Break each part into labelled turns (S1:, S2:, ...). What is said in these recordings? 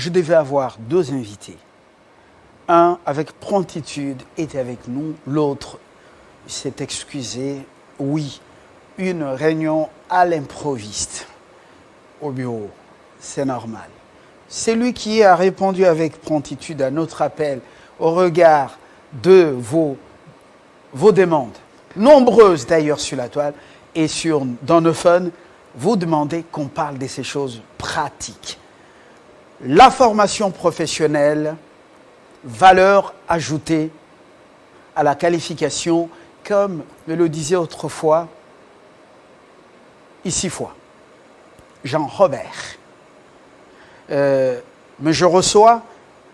S1: je devais avoir 2 invités. Un, avec promptitude, était avec nous. L'autre s'est excusé. Oui, une réunion à l'improviste au bureau. C'est normal. C'est lui qui a répondu avec promptitude à notre appel au regard de vos demandes, nombreuses d'ailleurs sur la toile et dans nos fun, vous demandez qu'on parle de ces choses pratiques. La formation professionnelle, valeur ajoutée à la qualification, comme me le disait autrefois, ici fois, Jean-Robert. Mais je reçois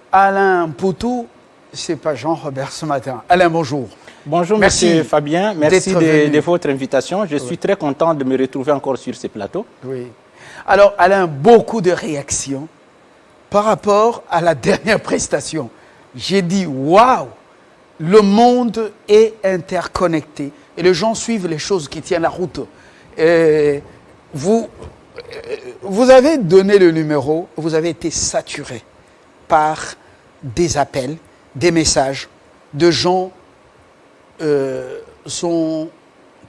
S1: Alain Poutou, c'est pas Jean-Robert ce matin. Alain, bonjour.
S2: Bonjour, monsieur Fabien. Merci de votre invitation. Je suis très content de me retrouver encore sur ce plateau.
S1: Oui. Alors, Alain, beaucoup de réactions par rapport à la dernière prestation. J'ai dit, waouh, le monde est interconnecté et les gens suivent les choses qui tiennent la route. Vous avez donné le numéro, vous avez été saturé par des appels, des messages de gens sont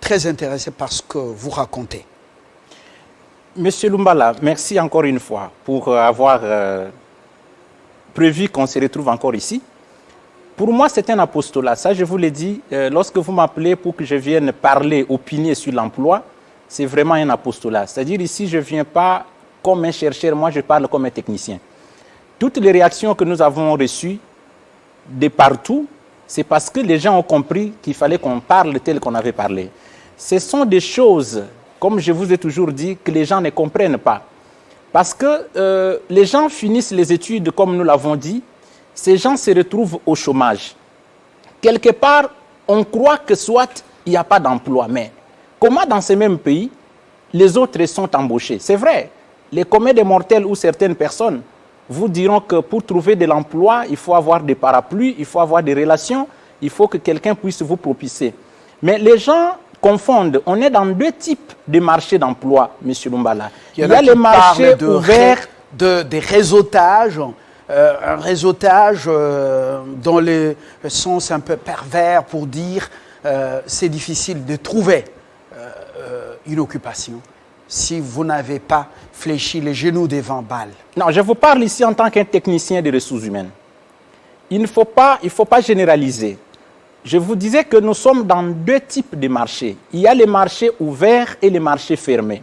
S1: très intéressés par ce que vous racontez.
S2: Monsieur Lumbala, merci encore une fois pour avoir prévu qu'on se retrouve encore ici. Pour moi, c'est un apostolat. Ça, je vous l'ai dit, lorsque vous m'appelez pour que je vienne parler, opiner sur l'emploi, c'est vraiment un apostolat. C'est-à-dire ici, je ne viens pas comme un chercheur, moi je parle comme un technicien. Toutes les réactions que nous avons reçues de partout, c'est parce que les gens ont compris qu'il fallait qu'on parle tel qu'on avait parlé. Ce sont des choses, comme je vous ai toujours dit, que les gens ne comprennent pas. Parce que les gens finissent les études, comme nous l'avons dit, ces gens se retrouvent au chômage. Quelque part, on croit que soit il n'y a pas d'emploi, mais comment dans ces mêmes pays, les autres sont embauchés? C'est vrai, les communs des mortels ou certaines personnes vous diront que pour trouver de l'emploi, il faut avoir des parapluies, il faut avoir des relations, il faut que quelqu'un puisse vous propulser. Mais les gens confondent. On est dans 2 types de marchés d'emploi, M. Lumbala. Il y a les marchés ouverts.
S1: Des réseautages, un réseautage dans le sens un peu pervers pour dire c'est difficile de trouver une occupation si vous n'avez pas fléchi les genoux devant balles.
S2: Non, je vous parle ici en tant qu'un technicien des ressources humaines. Il ne faut pas généraliser. Je vous disais que nous sommes dans 2 types de marchés. Il y a les marchés ouverts et les marchés fermés.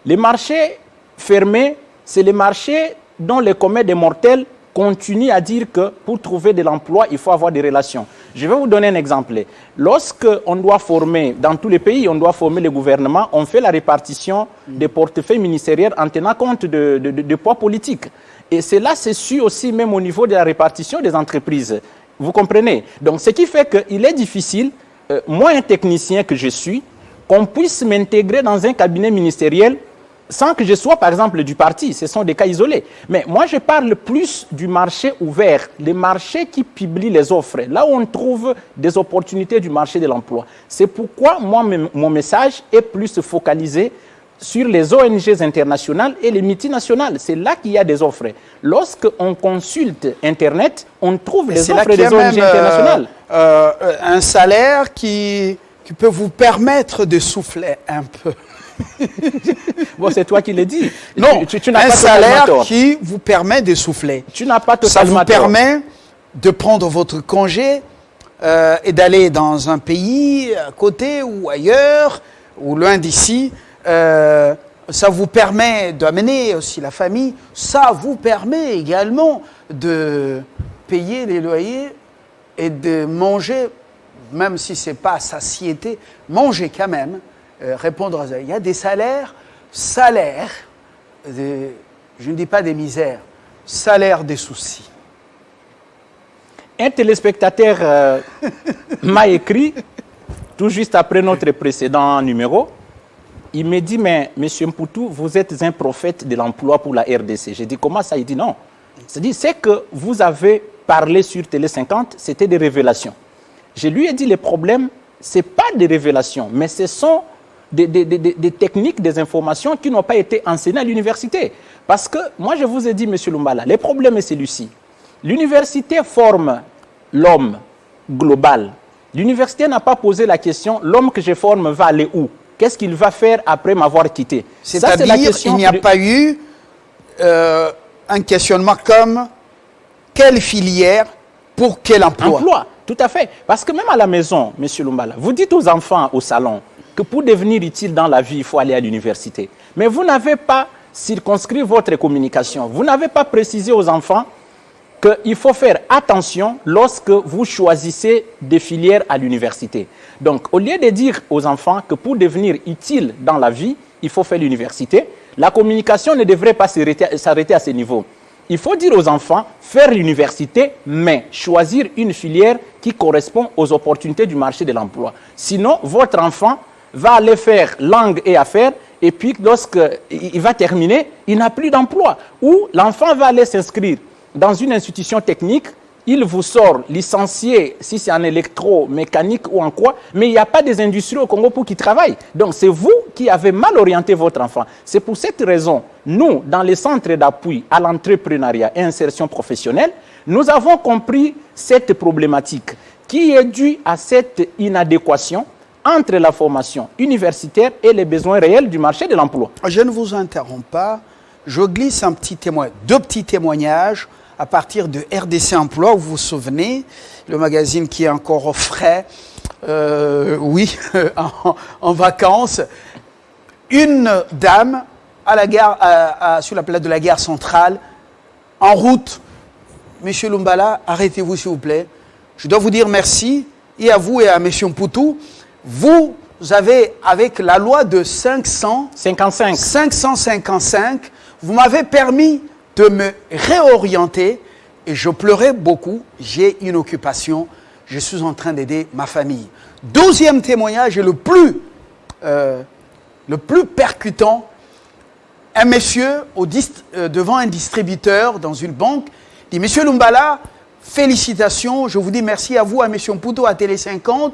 S2: Les marchés fermés, c'est les marchés dont les communs des mortels continuent à dire que pour trouver de l'emploi, il faut avoir des relations. Je vais vous donner un exemple. Lorsqu'on doit former, dans tous les pays, on doit former le gouvernement, on fait la répartition des portefeuilles ministériels en tenant compte de poids politiques. Et cela se suit aussi même au niveau de la répartition des entreprises. Vous comprenez? Donc, ce qui fait qu'il est difficile, moi, un technicien que je suis, qu'on puisse m'intégrer dans un cabinet ministériel sans que je sois, par exemple, du parti. Ce sont des cas isolés. Mais moi, je parle plus du marché ouvert, les marchés qui publient les offres, là où on trouve des opportunités du marché de l'emploi. C'est pourquoi, moi, mon message est plus focalisé sur les ONG internationales et les multinationales. C'est là qu'il y a des offres. Lorsqu'on consulte Internet, on trouve les offres des ONG internationales.
S1: Un salaire qui peut vous permettre de souffler un peu.
S2: Bon, c'est toi qui le dis.
S1: Non,
S2: tu n'as
S1: un
S2: pas
S1: salaire qui vous permet de souffler.
S2: Tu n'as pas
S1: Ça
S2: totalement
S1: vous permet de prendre votre congé et d'aller dans un pays à côté ou ailleurs ou loin d'ici. Ça vous permet d'amener aussi la famille. Ça vous permet également de payer les loyers et de manger, même si ce n'est pas satiété, manger quand même. Répondre à ça. Il y a des salaires, je ne dis pas des misères, salaires des soucis.
S2: Un téléspectateur m'a écrit, tout juste après notre précédent numéro, il me dit, mais M. Mpoutou, vous êtes un prophète de l'emploi pour la RDC. J'ai dit, comment ça? Il dit, non. C'est-à-dire, c'est que vous avez parlé sur Télé 50, c'était des révélations. Je lui ai dit, les problèmes, ce n'est pas des révélations, mais ce sont des techniques, des informations qui n'ont pas été enseignées à l'université. Parce que, moi je vous ai dit, M. Lumbala, le problème est celui-ci. L'université forme l'homme global. L'université n'a pas posé la question, l'homme que je forme va aller où? Qu'est-ce qu'il va faire après m'avoir quitté?
S1: C'est-à-dire, il n'y a pas eu un questionnement comme quelle filière pour quel emploi?
S2: Emploi, tout à fait. Parce que même à la maison, M. Lumbala, vous dites aux enfants au salon que pour devenir utile dans la vie, il faut aller à l'université. Mais vous n'avez pas circonscrit votre communication. Vous n'avez pas précisé aux enfants qu'il faut faire attention lorsque vous choisissez des filières à l'université. Donc, au lieu de dire aux enfants que pour devenir utile dans la vie, il faut faire l'université, la communication ne devrait pas s'arrêter à ce niveau. Il faut dire aux enfants, faire l'université, mais choisir une filière qui correspond aux opportunités du marché de l'emploi. Sinon, votre enfant va aller faire langue et affaires, et puis lorsqu'il va terminer, il n'a plus d'emploi. Ou l'enfant va aller s'inscrire dans une institution technique, il vous sort licencié, si c'est en électromécanique ou en quoi, mais il n'y a pas des industries au Congo pour qui travaillent. Donc c'est vous qui avez mal orienté votre enfant. C'est pour cette raison, nous, dans les centres d'appui à l'entrepreneuriat et insertion professionnelle, nous avons compris cette problématique qui est due à cette inadéquation entre la formation universitaire et les besoins réels du marché de l'emploi.
S1: Je ne vous interromps pas, je glisse un petit témoin, deux petits témoignages à partir de RDC Emploi, vous vous souvenez, le magazine qui est encore au frais, oui, en vacances. Une dame à la gare, sur la place de la gare centrale, en route. Monsieur Lumbala, arrêtez-vous s'il vous plaît. Je dois vous dire merci, et à vous et à Monsieur Mpoutou. Vous avez, avec la loi de 555, vous m'avez permis de me réorienter et je pleurais beaucoup. J'ai une occupation, je suis en train d'aider ma famille. Deuxième témoignage et le plus percutant, un monsieur devant un distributeur dans une banque dit « Monsieur Lumbala, félicitations, je vous dis merci à vous, à Monsieur Mpoutou, à Télé 50,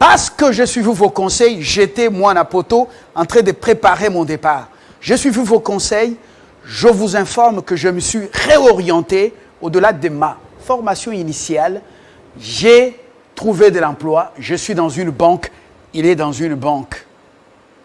S1: parce que j'ai suivi vos conseils, j'étais, moi, à Poto, en train de préparer mon départ. J'ai suivi vos conseils, je vous informe que je me suis réorienté au-delà de ma formation initiale. J'ai trouvé de l'emploi, je suis dans une banque, il est dans une banque.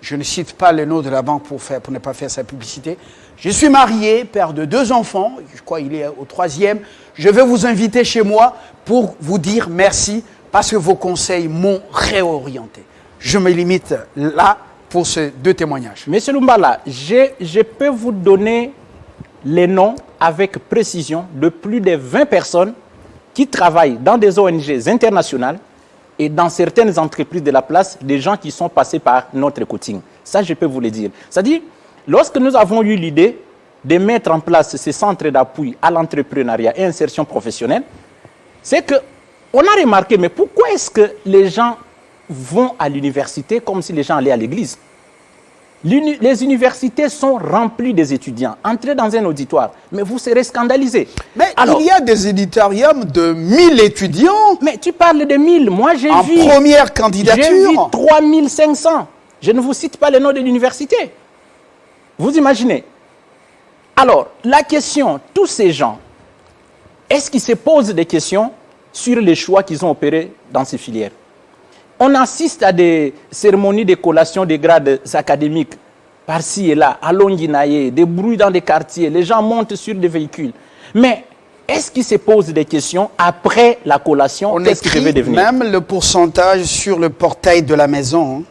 S1: Je ne cite pas le nom de la banque pour ne pas faire sa publicité. Je suis marié, père de 2 enfants, je crois qu'il est au 3e. Je vais vous inviter chez moi pour vous dire merci parce que vos conseils m'ont réorienté. Je me limite là pour ces 2 témoignages.
S2: Monsieur Lumbala, je peux vous donner les noms avec précision de plus de 20 personnes qui travaillent dans des ONG internationales et dans certaines entreprises de la place, des gens qui sont passés par notre coaching. Ça, je peux vous le dire. C'est-à-dire, lorsque nous avons eu l'idée de mettre en place ces centres d'appui à l'entrepreneuriat et insertion professionnelle, c'est qu'on a remarqué, mais pourquoi est-ce que les gens vont à l'université comme si les gens allaient à l'église? Les universités sont remplies des étudiants. Entrez dans un auditoire, mais vous serez scandalisés.
S1: Mais alors, il y a des auditoriums de 1000 étudiants.
S2: Mais tu parles de 1000. Moi, j'ai vu...
S1: En première candidature.
S2: J'ai vu 3500. Je ne vous cite pas le nom de l'université. Vous imaginez? Alors, la question, tous ces gens, est-ce qu'ils se posent des questions sur les choix qu'ils ont opérés dans ces filières? On assiste à des cérémonies de collation des grades académiques par-ci et là, à Longinaye, des bruits dans des quartiers, les gens montent sur des véhicules. Mais est-ce qu'ils se posent des questions après la collation?
S1: On écrit même le pourcentage sur le portail de la maison.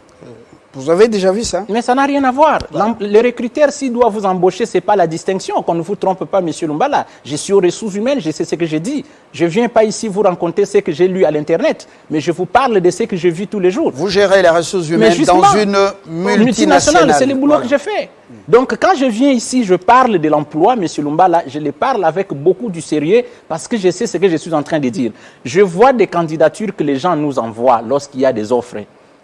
S1: Vous avez déjà vu ça?
S2: Mais ça n'a rien à voir. Les recruteurs, s'ils doivent vous embaucher, ce n'est pas la distinction. Qu'on ne vous trompe pas, M. Lumbala. Je suis aux ressources humaines, je sais ce que j'ai dit. Je ne viens pas ici vous raconter ce que j'ai lu à l'Internet, mais je vous parle de ce que je vis tous les jours.
S1: Vous gérez les ressources humaines dans une multinationale.
S2: C'est le boulot que je fais. Donc, quand je viens ici, je parle de l'emploi, M. Lumbala, je le parle avec beaucoup de sérieux parce que je sais ce que je suis en train de dire. Je vois des candidatures que les gens nous envoient lorsqu'il y a des offres.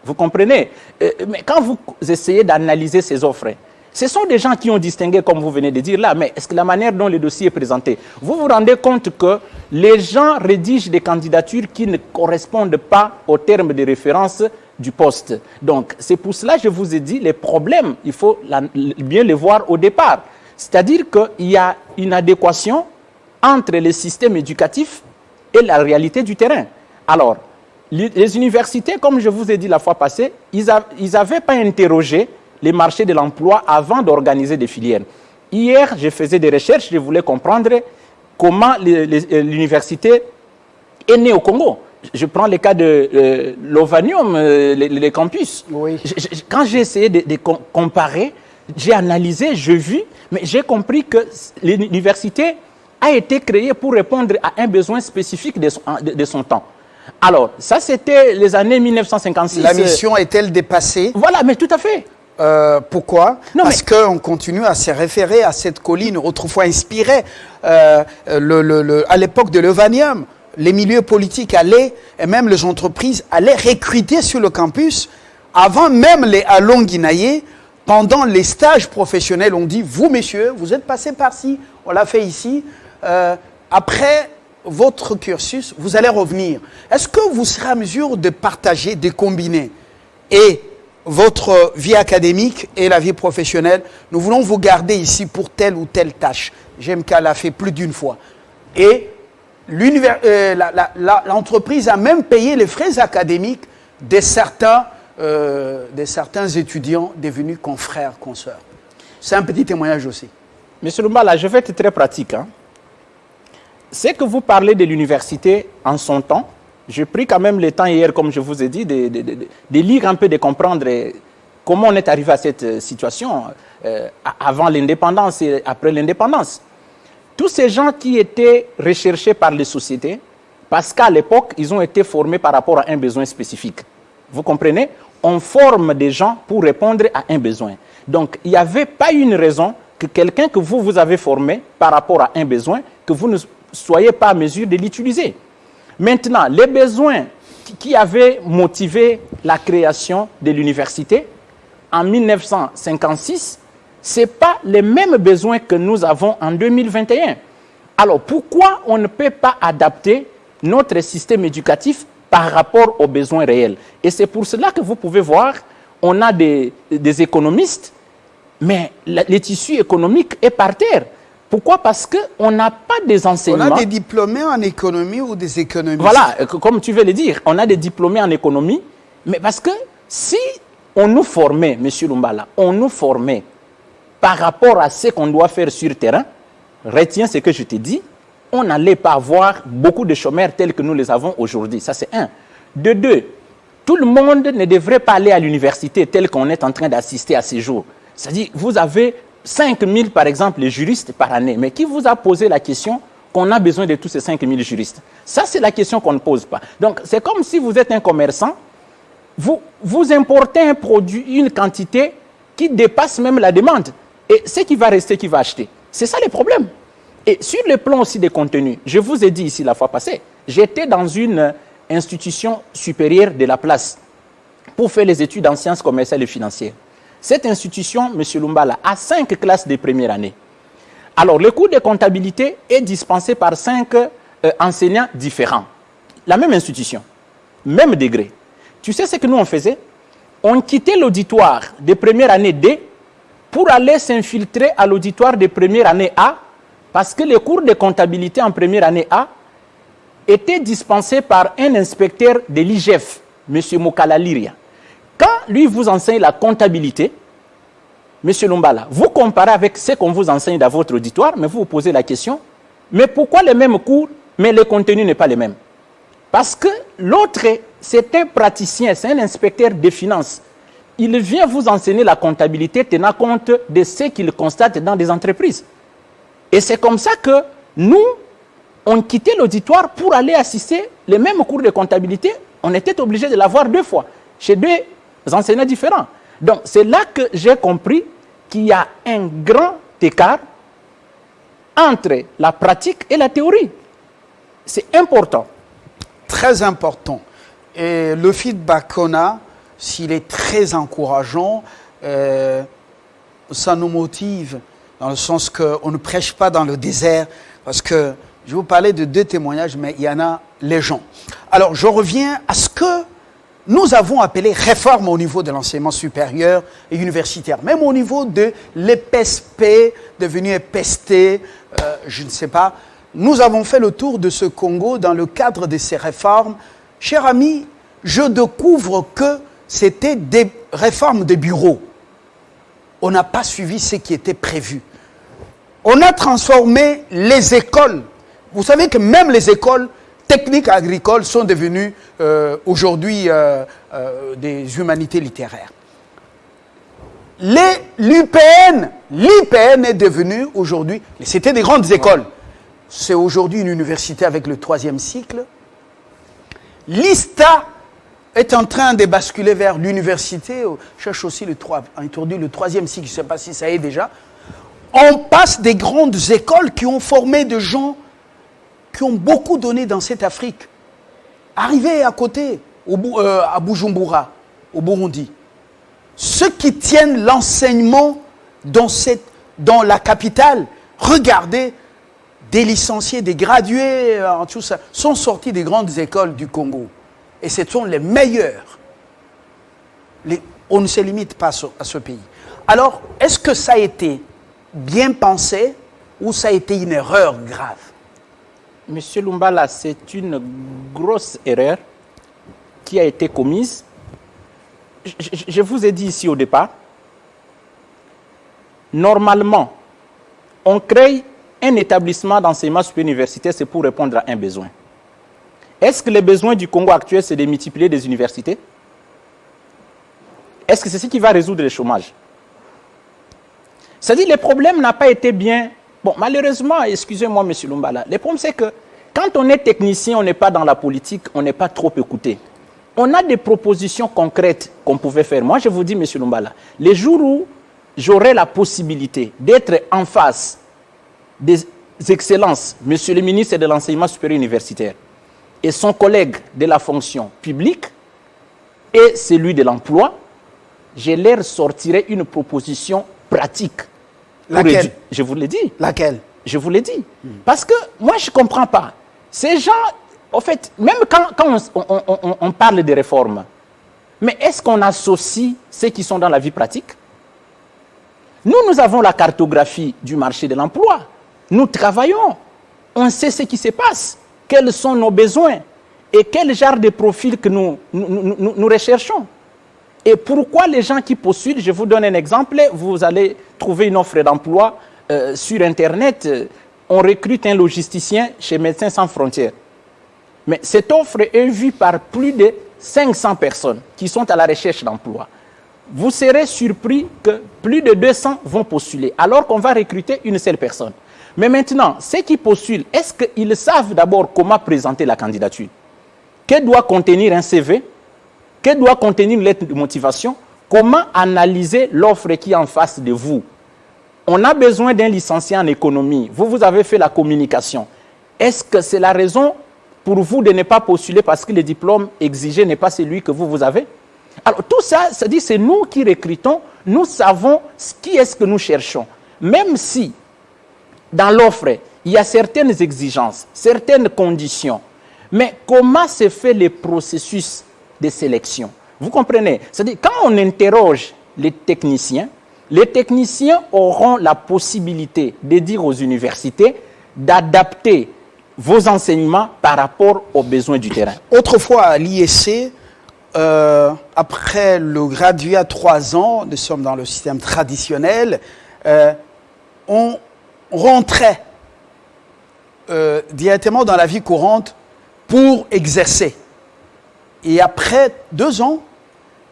S2: Vous comprenez? Mais quand vous essayez d'analyser ces offres, ce sont des gens qui ont distingué, comme vous venez de dire là, mais est-ce que la manière dont le dossier est présenté, vous vous rendez compte que les gens rédigent des candidatures qui ne correspondent pas aux termes de référence du poste. Donc, c'est pour cela que je vous ai dit, les problèmes, il faut bien les voir au départ. C'est-à-dire qu'il y a une adéquation entre les systèmes éducatifs et la réalité du terrain. Alors, les universités, comme je vous ai dit la fois passée, ils n'avaient pas interrogé les marchés de l'emploi avant d'organiser des filières. Hier, je faisais des recherches, je voulais comprendre comment l'université est née au Congo. Je prends le cas de l'Ovanium, les campus.
S1: Oui.
S2: Quand j'ai essayé de comparer, j'ai analysé, j'ai vu, mais j'ai compris que l'université a été créée pour répondre à un besoin spécifique de son temps. Alors, ça c'était les années 1956.
S1: La mission est-elle dépassée?
S2: Voilà, mais tout à fait.
S1: Pourquoi? Parce qu'on continue à se référer à cette colline autrefois inspirée à l'époque de l'Ovanium. Les milieux politiques allaient, et même les entreprises allaient recruter sur le campus. Avant même les Allons Guinaillés, pendant les stages professionnels, on dit, vous messieurs, vous êtes passés par-ci, on l'a fait ici. Après votre cursus, vous allez revenir. Est-ce que vous serez à mesure de partager, de combiner et votre vie académique et la vie professionnelle? Nous voulons vous garder ici pour telle ou telle tâche. GMK l'a fait plus d'une fois. Et l'entreprise a même payé les frais académiques de certains étudiants devenus confrères, consoeurs. C'est un petit témoignage aussi.
S2: Monsieur Lumbala, je vais être très pratique. C'est que vous parlez de l'université en son temps. J'ai pris quand même le temps hier, comme je vous ai dit, de lire un peu, de comprendre comment on est arrivé à cette situation avant l'indépendance et après l'indépendance. Tous ces gens qui étaient recherchés par les sociétés, parce qu'à l'époque, ils ont été formés par rapport à un besoin spécifique. Vous comprenez? On forme des gens pour répondre à un besoin. Donc, il n'y avait pas une raison que quelqu'un que vous avez formé par rapport à un besoin, que vous ne soyez pas à mesure de l'utiliser. Maintenant, les besoins qui avaient motivé la création de l'université en 1956, ce n'est pas les mêmes besoins que nous avons en 2021. Alors, pourquoi on ne peut pas adapter notre système éducatif par rapport aux besoins réels? Et c'est pour cela que vous pouvez voir, on a des économistes, mais le tissu économique est par terre. Pourquoi? Parce qu'on n'a pas des enseignements.
S1: On a des diplômés en économie ou des économistes.
S2: Voilà, comme tu veux le dire, on a des diplômés en économie, mais parce que si on nous formait, M. Lumbala, on nous formait par rapport à ce qu'on doit faire sur le terrain, retiens ce que je te dis, on n'allait pas avoir beaucoup de chômeurs tels que nous les avons aujourd'hui. Ça, c'est un. De deux, tout le monde ne devrait pas aller à l'université tel qu'on est en train d'assister à ces jours. C'est-à-dire, vous avez 5 000, par exemple, les juristes par année. Mais qui vous a posé la question qu'on a besoin de tous ces 5 000 juristes? Ça, c'est la question qu'on ne pose pas. Donc, c'est comme si vous êtes un commerçant, vous importez un produit, une quantité qui dépasse même la demande. Et ce qui va rester, qui va acheter? C'est ça le problème. Et sur le plan aussi des contenus, je vous ai dit ici la fois passée, j'étais dans une institution supérieure de la place pour faire les études en sciences commerciales et financières. Cette institution, M. Lumbala, a 5 classes de première année. Alors, le cours de comptabilité est dispensé par 5 enseignants différents. La même institution, même degré. Tu sais ce que nous on faisait? On quittait l'auditoire de première année D pour aller s'infiltrer à l'auditoire de première année A, parce que les cours de comptabilité en première année A étaient dispensés par un inspecteur de l'IGF, M. Mokala Liria. Quand lui vous enseigne la comptabilité, M. Lumbala, vous comparez avec ce qu'on vous enseigne dans votre auditoire, mais vous vous posez la question, mais pourquoi les mêmes cours, mais le contenu n'est pas le même? Parce que l'autre, c'est un praticien, c'est un inspecteur des finances. Il vient vous enseigner la comptabilité tenant compte de ce qu'il constate dans des entreprises. Et c'est comme ça que nous, on quittait l'auditoire pour aller assister les mêmes cours de comptabilité. On était obligé de l'avoir 2 fois, chez 2 enseignants différents. Donc, c'est là que j'ai compris qu'il y a un grand écart entre la pratique et la théorie. C'est important.
S1: Très important. Et le feedback qu'on a, s'il est très encourageant, ça nous motive dans le sens qu'on ne prêche pas dans le désert. Parce que je vais vous parler de 2 témoignages, mais il y en a légion. Alors, je reviens à ce que nous avons appelé réforme au niveau de l'enseignement supérieur et universitaire, même au niveau de l'EPSP, devenu EPST, je ne sais pas. Nous avons fait le tour de ce Congo dans le cadre de ces réformes. Chers amis, je découvre que c'était des réformes de bureaux. On n'a pas suivi ce qui était prévu. On a transformé les écoles. Vous savez que même les écoles techniques agricoles sont devenues aujourd'hui des humanités littéraires. L'IPN est devenue aujourd'hui, c'était des grandes écoles. C'est aujourd'hui une université avec le 3e cycle. L'ISTA est en train de basculer vers l'université. Je cherche aussi introduit le 3e cycle, je ne sais pas si ça y est déjà. On passe des grandes écoles qui ont formé des gens qui ont beaucoup donné dans cette Afrique. Arrivés à côté, à Bujumbura, au Burundi. Ceux qui tiennent l'enseignement dans la capitale, regardez, des licenciés, des gradués, tout ça, sont sortis des grandes écoles du Congo. Et ce sont les meilleurs. On ne se limite pas à ce pays. Alors, est-ce que ça a été bien pensé ou ça a été une erreur grave?
S2: Monsieur Lumbala, c'est une grosse erreur qui a été commise. Je vous ai dit ici au départ, normalement, on crée un établissement d'enseignement supérieur universitaire, c'est pour répondre à un besoin. Est-ce que les besoins du Congo actuel, c'est de multiplier des universités? Est-ce que c'est ce qui va résoudre le chômage? C'est-à-dire que le problème n'a pas été bien... Bon, malheureusement, excusez-moi, M. Lumbala, le problème c'est que quand on est technicien, on n'est pas dans la politique, on n'est pas trop écouté. On a des propositions concrètes qu'on pouvait faire. Moi, je vous dis, M. Lumbala, les jours où j'aurai la possibilité d'être en face des excellences, Monsieur le ministre de l'Enseignement supérieur universitaire et son collègue de la fonction publique et celui de l'emploi, je leur sortirai une proposition pratique.
S1: Laquelle?
S2: Je vous l'ai dit.
S1: Laquelle?
S2: Je vous l'ai dit. Parce que moi, je ne comprends pas. Ces gens, en fait, même quand on parle de réformes, mais est-ce qu'on associe ceux qui sont dans la vie pratique? Nous avons la cartographie du marché de l'emploi. Nous travaillons. On sait ce qui se passe. Quels sont nos besoins et quel genre de profil que nous recherchons. Et pourquoi les gens qui postulent, je vous donne un exemple, vous allez trouver une offre d'emploi sur Internet, on recrute un logisticien chez Médecins Sans Frontières. Mais cette offre est vue par plus de 500 personnes qui sont à la recherche d'emploi. Vous serez surpris que plus de 200 vont postuler, alors qu'on va recruter une seule personne. Mais maintenant, ceux qui postulent, est-ce qu'ils savent d'abord comment présenter la candidature? Que doit contenir un CV? Que doit contenir une lettre de motivation? Comment analyser l'offre qui est en face de vous? On a besoin d'un licencié en économie. Vous avez fait la communication. Est-ce que c'est la raison pour vous de ne pas postuler parce que le diplôme exigé n'est pas celui que vous avez? Alors tout ça, c'est nous qui recrutons, nous savons qui est-ce que nous cherchons. Même si dans l'offre, il y a certaines exigences, certaines conditions, mais comment se fait le processus de sélection? Vous comprenez? C'est-à-dire, quand on interroge les techniciens auront la possibilité de dire aux universités d'adapter vos enseignements par rapport aux besoins du terrain.
S1: Autrefois, à l'IEC, après le graduat 3 ans, nous sommes dans le système traditionnel, on rentrait directement dans la vie courante pour exercer. Et après 2 ans,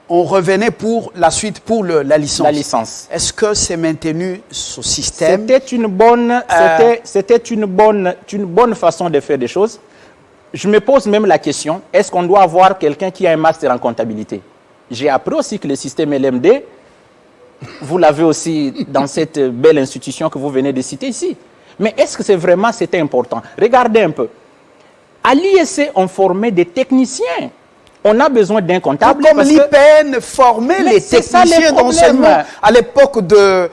S1: on revenait pour la suite, pour la licence.
S2: La licence.
S1: Est-ce que c'est maintenu ce système?
S2: C'était une bonne façon de faire des choses. Je me pose même la question, est-ce qu'on doit avoir quelqu'un qui a un master en comptabilité? J'ai appris aussi que le système LMD, vous l'avez aussi dans cette belle institution que vous venez de citer ici. Mais est-ce que c'était important? Regardez un peu. À l'IEC, on formait des techniciens. on a besoin d'un comptable.
S1: Comme l'IPN formait les techniciens d'enseignement à l'époque de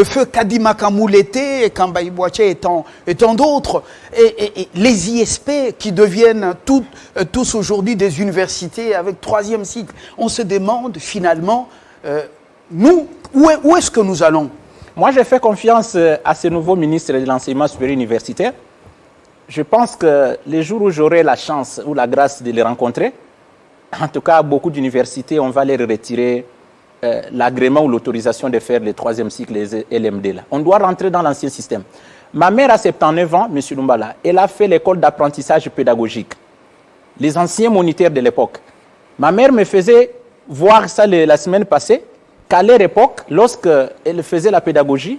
S1: feu Kadima Kamoulété et Kambaï Boaché et tant d'autres. Et les ISP qui deviennent tous aujourd'hui des universités avec 3e cycle. On se demande finalement, nous, où est-ce que nous allons?
S2: Moi, j'ai fait confiance à ce nouveau ministre de l'Enseignement supérieur universitaire. Je pense que les jours où j'aurai la chance ou la grâce de les rencontrer, en tout cas, beaucoup d'universités, on va leur retirer l'agrément ou l'autorisation de faire les 3e cycles, les LMD. Là. On doit rentrer dans l'ancien système. Ma mère a 79 ans, M. Lumbala. Elle a fait l'école d'apprentissage pédagogique. Les anciens moniteurs de l'époque. Ma mère me faisait voir ça la semaine passée, qu'à leur époque, lorsqu'elle faisait la pédagogie,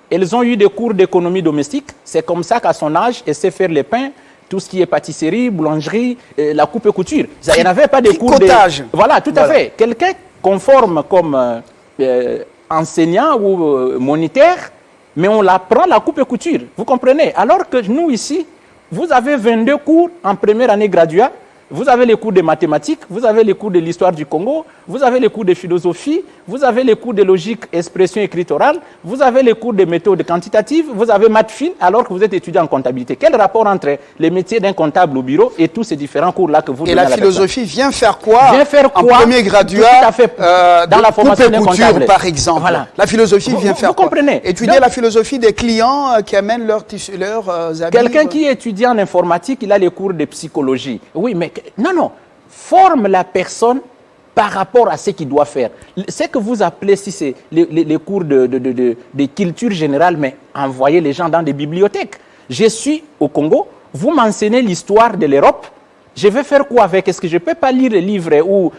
S2: elles ont eu des cours d'économie domestique. C'est comme ça qu'à son âge, elle sait faire les pains, tout ce qui est pâtisserie, boulangerie, la coupe et couture. Il n'avait pas de cours de... Voilà, tout à fait. Quelqu'un conforme comme enseignant ou moniteur, mais on l'apprend la coupe et couture. Vous comprenez? Alors que nous, ici, vous avez 22 cours en première année graduat. Vous avez les cours de mathématiques, vous avez les cours de l'histoire du Congo, vous avez les cours de philosophie, vous avez les cours de logique, expression écrite orale, vous avez les cours de méthode quantitative, vous avez maths fine alors que vous êtes étudiant en comptabilité. Quel rapport entre les métiers d'un comptable au bureau et tous ces différents cours-là que vous donnez à la
S1: philosophie vient faire quoi
S2: en
S1: premier graduat
S2: dans la formation d'un comptable,
S1: par exemple. Voilà. La philosophie vient faire
S2: vous comprenez?
S1: Étudier la philosophie des clients qui amènent leurs amis.
S2: Quelqu'un qui est étudiant en informatique, il a les cours de psychologie. Oui, mais non, forme la personne par rapport à ce qu'il doit faire. Ce que vous appelez, si c'est les cours de culture générale, mais envoyez les gens dans des bibliothèques. Je suis au Congo, vous m'enseignez l'histoire de l'Europe, je vais faire quoi avec? Est-ce que je ne peux pas lire les livres ou...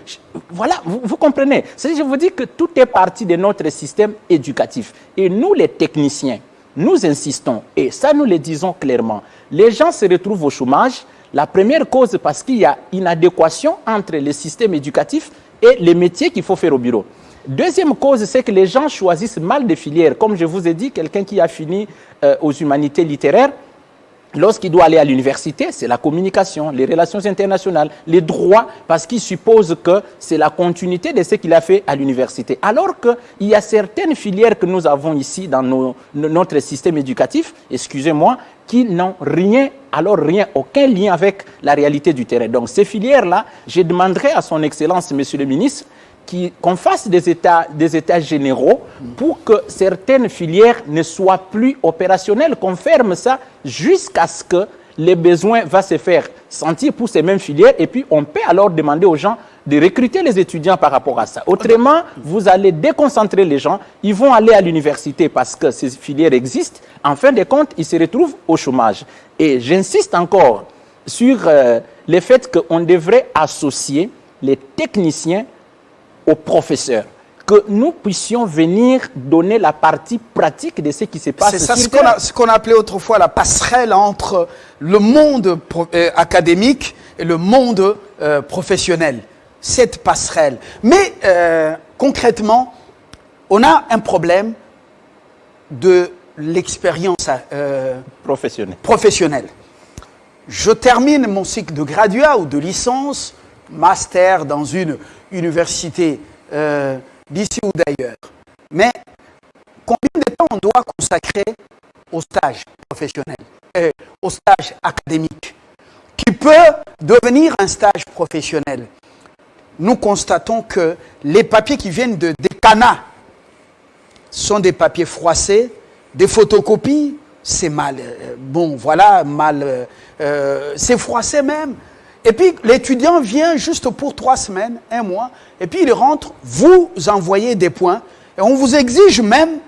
S2: Voilà, vous comprenez. Je vous dis que tout est parti de notre système éducatif. Et nous, les techniciens, nous insistons, et ça nous le disons clairement, les gens se retrouvent au chômage. La première cause, parce qu'il y a une adéquation entre le système éducatif et les métiers qu'il faut faire au bureau. Deuxième cause, c'est que les gens choisissent mal des filières. Comme je vous ai dit, quelqu'un qui a fini aux humanités littéraires, lorsqu'il doit aller à l'université, c'est la communication, les relations internationales, les droits, parce qu'il suppose que c'est la continuité de ce qu'il a fait à l'université. Alors qu'il y a certaines filières que nous avons ici dans notre système éducatif, excusez-moi, qui n'ont rien, aucun lien avec la réalité du terrain. Donc ces filières-là, je demanderai à son Excellence, Monsieur le Ministre, qu'on fasse des états généraux pour que certaines filières ne soient plus opérationnelles, qu'on ferme ça jusqu'à ce que les besoins vont se faire sentir pour ces mêmes filières et puis on peut alors demander aux gens de recruter les étudiants par rapport à ça. Autrement, vous allez déconcentrer les gens, ils vont aller à l'université parce que ces filières existent, en fin de compte, ils se retrouvent au chômage. Et j'insiste encore sur le fait qu'on devrait associer les techniciens aux professeurs, que nous puissions venir donner la partie pratique de ce qui se passe.
S1: C'est ça ce qu'on appelait autrefois la passerelle entre le monde académique et le monde professionnel. Cette passerelle. Mais concrètement, on a un problème de l'expérience professionnelle. Je termine mon cycle de graduat ou de licence, master dans une université d'ici ou d'ailleurs. Mais combien de temps on doit consacrer au stage professionnel, au stage académique, qui peut devenir un stage professionnel? Nous constatons que les papiers qui viennent des CANA sont des papiers froissés, des photocopies, c'est mal. C'est froissé même. Et puis, l'étudiant vient juste pour 3 semaines, 1 mois, et puis il rentre, vous envoyez des points, et on vous exige même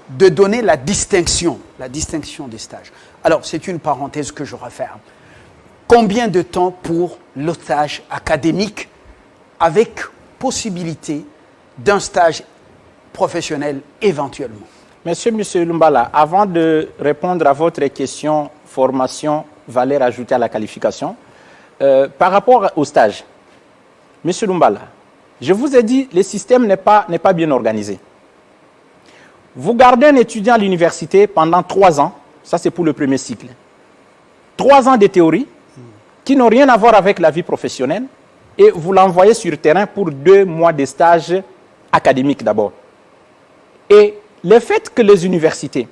S1: de donner la distinction des stages. Alors, c'est une parenthèse que je referme. Combien de temps pour le stage académique avec possibilité d'un stage professionnel éventuellement?
S2: Monsieur Lumbala, avant de répondre à votre question, formation, valeur ajoutée à la qualification, par rapport au stage, Monsieur Lumbala, je vous ai dit, le système n'est pas bien organisé. Vous gardez un étudiant à l'université pendant 3 ans, ça c'est pour le premier cycle. 3 ans de théorie, qui n'ont rien à voir avec la vie professionnelle. et vous l'envoyez sur le terrain pour 2 mois de stage académique d'abord. Et le fait que les universités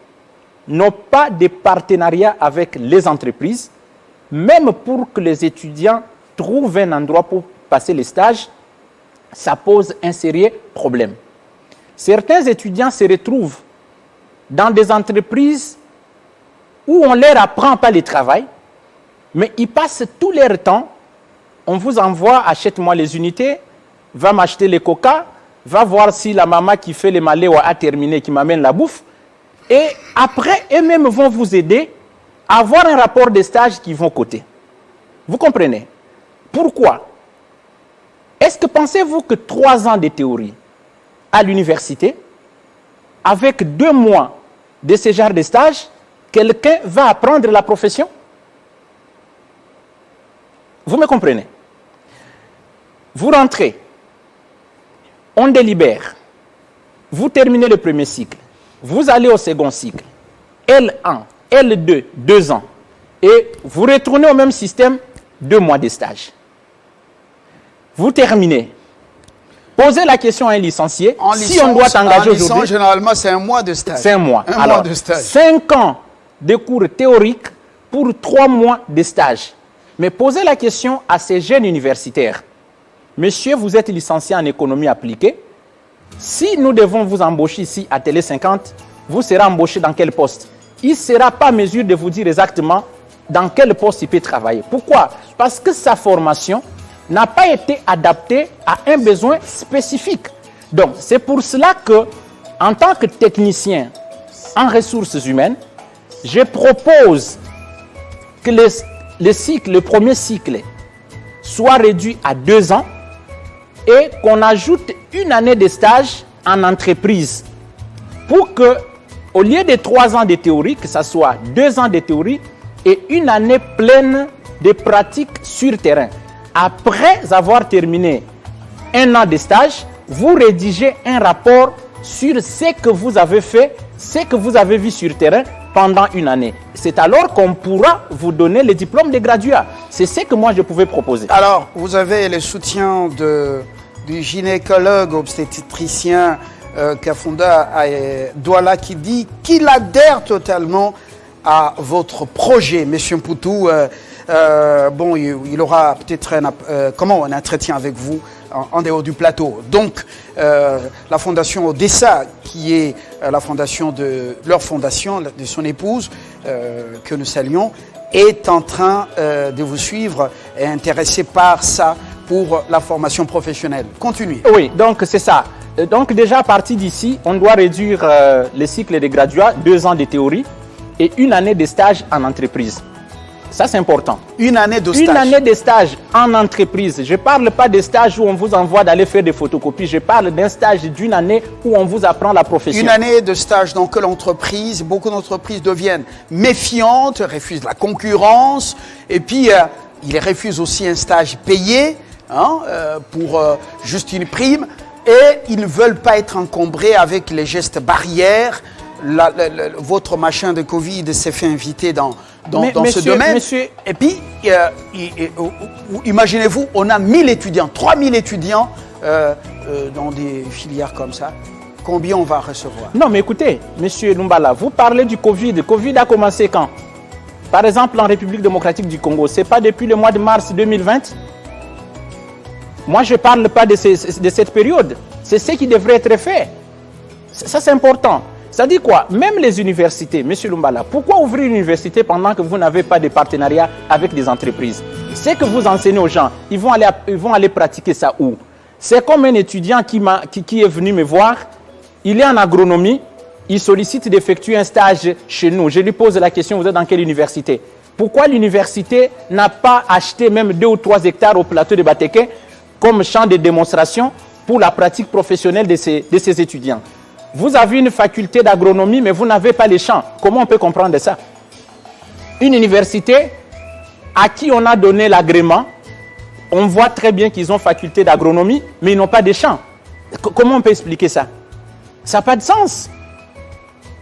S2: n'ont pas de partenariat avec les entreprises, même pour que les étudiants trouvent un endroit pour passer les stages, ça pose un sérieux problème. Certains étudiants se retrouvent dans des entreprises où on ne leur apprend pas le travail, mais ils passent tout leur temps. On vous envoie, achète-moi les unités, va m'acheter les coca, va voir si la maman qui fait les maléos a terminé, qui m'amène la bouffe. Et après, eux-mêmes vont vous aider à avoir un rapport de stage qui vont coter. Vous comprenez? Pourquoi? Est-ce que pensez-vous que 3 ans de théorie à l'université, avec 2 mois de ce genre de stage, quelqu'un va apprendre la profession? Vous me comprenez? Vous rentrez, on délibère, vous terminez le premier cycle, vous allez au second cycle, L1, L2, 2 ans, et vous retournez au même système, 2 mois de stage. Vous terminez. Posez la question à un licencié, si on doit t'engager aujourd'hui.
S1: Généralement, c'est 1 mois de stage.
S2: C'est 1 mois.
S1: Mois de stage.
S2: 5 ans de cours théoriques pour 3 mois de stage. Mais posez la question à ces jeunes universitaires. Monsieur, vous êtes licencié en économie appliquée. Si nous devons vous embaucher ici à Télé 50, vous serez embauché dans quel poste? Il ne sera pas en mesure de vous dire exactement dans quel poste il peut travailler. Pourquoi? Parce que sa formation n'a pas été adaptée à un besoin spécifique. Donc, c'est pour cela que, en tant que technicien en ressources humaines, je propose que le premier cycle soit réduit à 2 ans et qu'on ajoute 1 année de stage en entreprise pour que, au lieu de 3 ans de théorie, que ce soit 2 ans de théorie et 1 année pleine de pratique sur terrain. Après avoir terminé 1 an de stage, vous rédigez un rapport sur ce que vous avez fait, ce que vous avez vu sur terrain pendant 1 année. C'est alors qu'on pourra vous donner le diplôme de graduat. C'est ce que moi je pouvais proposer.
S1: Alors, vous avez le soutien du gynécologue obstétricien Kafunda Douala qui dit qu'il adhère totalement à votre projet, Monsieur Mpoutou. Bon, il aura peut-être un entretien avec vous en dehors du plateau. Donc, la fondation Odessa, qui est la fondation de leur fondation, de son épouse, que nous saluons, est en train de vous suivre et intéressé par ça pour la formation professionnelle. Continuez.
S2: Oui, donc c'est ça. Donc déjà à partir d'ici, on doit réduire le cycle de graduat, 2 ans de théorie et 1 année de stage en entreprise. Ça, c'est important.
S1: 1 année de stage.
S2: 1 année de stage en entreprise. Je ne parle pas de stage où on vous envoie d'aller faire des photocopies. Je parle d'un stage d'1 année où on vous apprend la profession.
S1: 1 année de stage dans quelle entreprise? Beaucoup d'entreprises deviennent méfiantes, refusent la concurrence. Et puis, ils refusent aussi un stage payé pour juste une prime. Et ils ne veulent pas être encombrés avec les gestes barrières. Votre machin de Covid s'est fait inviter dans ce domaine. Et puis, imaginez-vous, on a 1000 étudiants, 3000 étudiants dans des filières comme ça. Combien on va recevoir?
S2: Non, mais écoutez, monsieur Lumbala, vous parlez du Covid. Le Covid a commencé quand? Par exemple, en République démocratique du Congo, ce n'est pas depuis le mois de mars 2020? Moi, je ne parle pas de cette période. C'est ce qui devrait être fait. Ça, c'est important. Ça dit quoi? Même les universités, M. Lumbala, pourquoi ouvrir une université pendant que vous n'avez pas de partenariat avec des entreprises? Ce que vous enseignez aux gens, ils vont aller pratiquer ça où? C'est comme un étudiant qui est venu me voir, il est en agronomie, il sollicite d'effectuer un stage chez nous. Je lui pose la question, vous êtes dans quelle université? Pourquoi l'université n'a pas acheté même 2 ou 3 hectares au plateau de Batéké comme champ de démonstration pour la pratique professionnelle de ces étudiants? Vous avez une faculté d'agronomie, mais vous n'avez pas les champs. Comment on peut comprendre ça? Une université à qui on a donné l'agrément, on voit très bien qu'ils ont faculté d'agronomie, mais ils n'ont pas de champs. Comment on peut expliquer ça? Ça n'a pas de sens.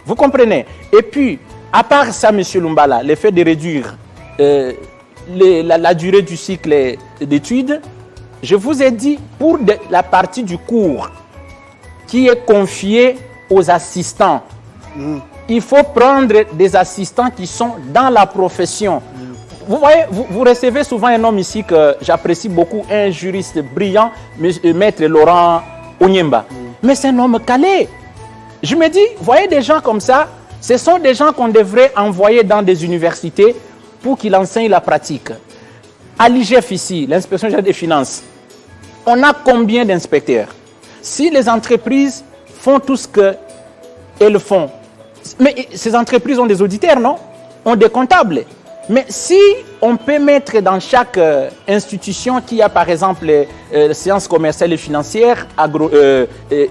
S2: Vous comprenez? Et puis, à part ça, M. Lumbala, le fait de réduire la durée du cycle d'études, Je vous ai dit, pour la partie du cours qui est confiée aux assistants, il faut prendre des assistants qui sont dans la profession. Vous voyez, vous recevez souvent un homme ici que j'apprécie beaucoup, un juriste brillant, maître Laurent Onyemba. Mais c'est un homme calé. Je me dis, vous voyez des gens comme ça, ce sont des gens qu'on devrait envoyer dans des universités pour qu'ils enseignent la pratique. À l'IGF ici, l'inspection générale des finances, on a combien d'inspecteurs? Si les entreprises font tout ce qu'elles font, mais ces entreprises ont des auditeurs, non? Ont des comptables. Mais si on peut mettre dans chaque institution qui a par exemple sciences commerciales et financières,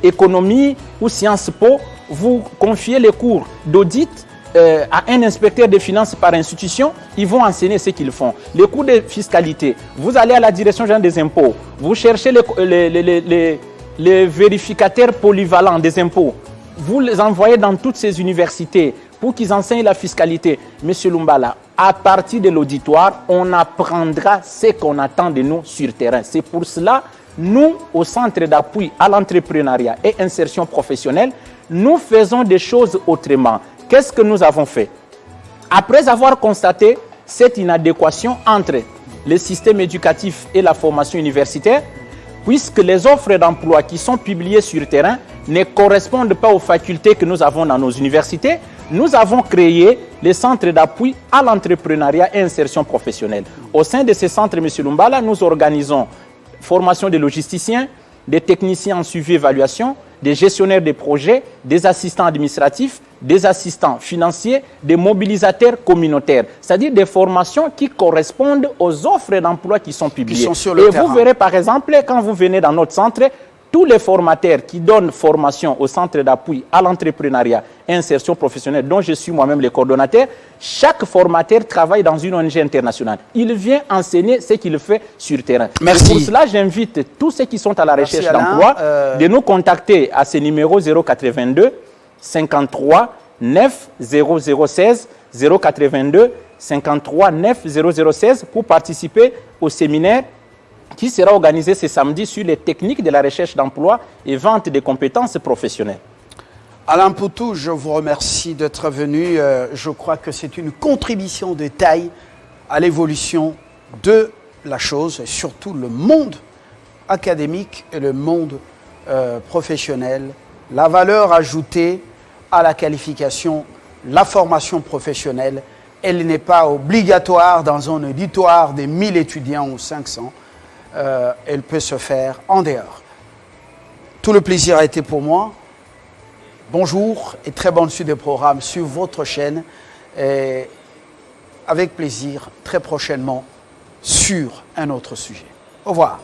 S2: économie ou sciences po, vous confiez les cours d'audit à un inspecteur des finances par institution, ils vont enseigner ce qu'ils font. Les cours de fiscalité, vous allez à la direction générale des impôts, vous cherchez les vérificateurs polyvalents des impôts, vous les envoyez dans toutes ces universités pour qu'ils enseignent la fiscalité. Monsieur Lumbala, à partir de l'auditoire, on apprendra ce qu'on attend de nous sur terrain. C'est pour cela, nous, au Centre d'appui à l'entrepreneuriat et insertion professionnelle, nous faisons des choses autrement. Qu'est-ce que nous avons fait? Après avoir constaté cette inadéquation entre le système éducatif et la formation universitaire, puisque les offres d'emploi qui sont publiées sur terrain ne correspondent pas aux facultés que nous avons dans nos universités, nous avons créé les centres d'appui à l'entrepreneuriat et insertion professionnelle. Au sein de ces centres, M. Lumbala, nous organisons formation des logisticiens, des techniciens en suivi et évaluation, des gestionnaires de projets, des assistants administratifs, des assistants financiers, des mobilisateurs communautaires. C'est-à-dire des formations qui correspondent aux offres d'emploi qui sont publiées. Et vous verrez par exemple, quand vous venez dans notre centre, tous les formateurs qui donnent formation au centre d'appui à l'entrepreneuriat et insertion professionnelle, dont je suis moi-même le coordonnateur, chaque formateur travaille dans une ONG internationale. Il vient enseigner ce qu'il fait sur terrain.
S1: Merci.
S2: Et pour cela, j'invite tous ceux qui sont à la recherche d'emploi de nous contacter à ce numéro 082 53 9 0016 082 53 9 0016 pour participer au séminaire qui sera organisé ce samedi sur les techniques de la recherche d'emploi et vente des compétences professionnelles.
S1: Alain Poutou, je vous remercie d'être venu. Je crois que c'est une contribution de taille à l'évolution de la chose, et surtout le monde académique et le monde professionnel. La valeur ajoutée à la qualification, la formation professionnelle, elle n'est pas obligatoire dans un auditoire de 1000 étudiants ou 500. Elle peut se faire en dehors. Tout le plaisir a été pour moi. Bonjour et très bonne suite des programmes sur votre chaîne. Et avec plaisir, très prochainement, sur un autre sujet. Au revoir.